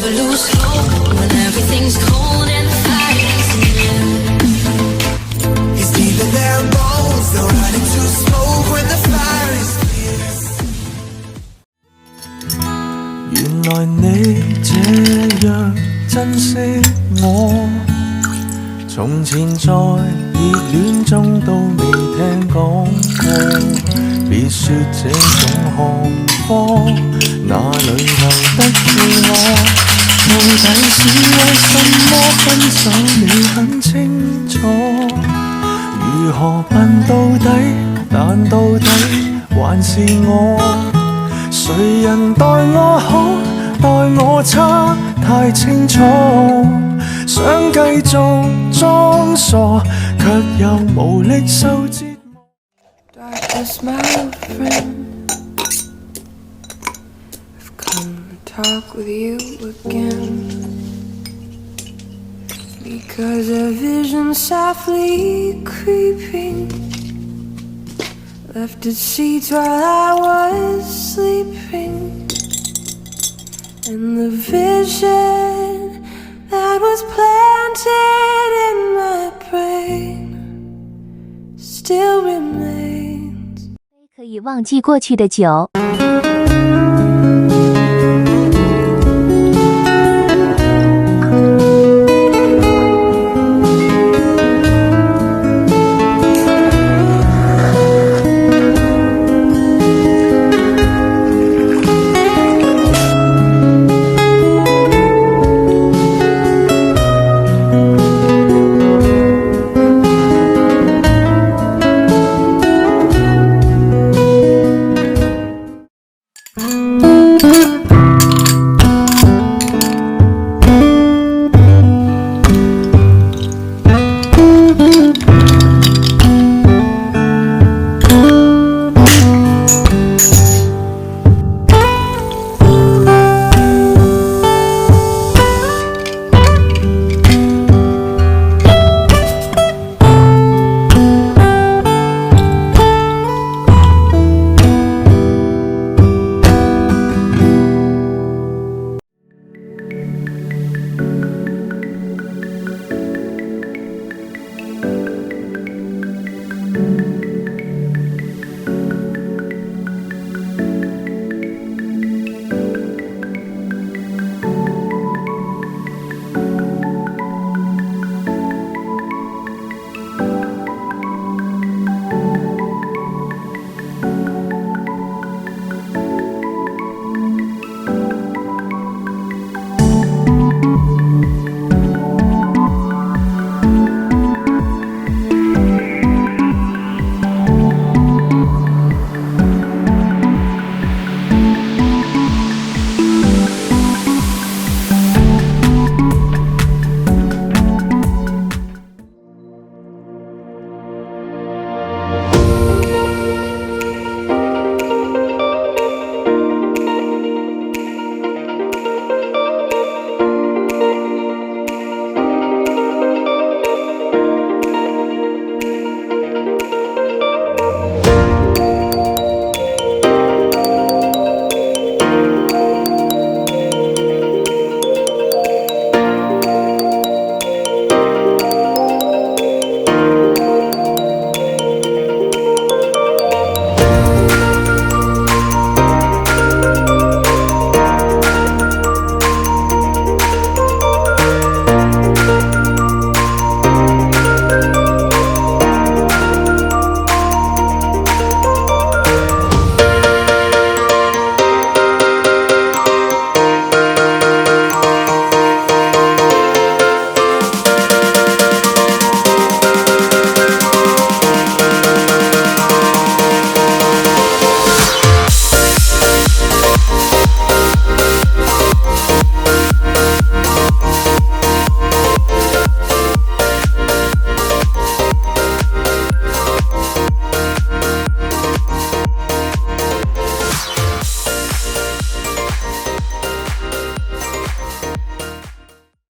never lose hope when everything's cold and the fighting's near. It's deep in their bones, they'll run into smoke when the fire is clear. 原來你這樣珍惜我，從前在熱戀中都未聽講過。別說這種看法，哪裏留得住我？到底是為什麼分手？你很清楚，如何笨到底？但到底還是我。誰人待我好，待我差，太清楚。想繼續裝傻，卻又無力受折磨。Darkness, my old friend, I've come to talk with you again, because a vision softly creeping left its seeds while I was sleeping, and the vision that was planted in my brain still remains. 可以忘记过去的酒。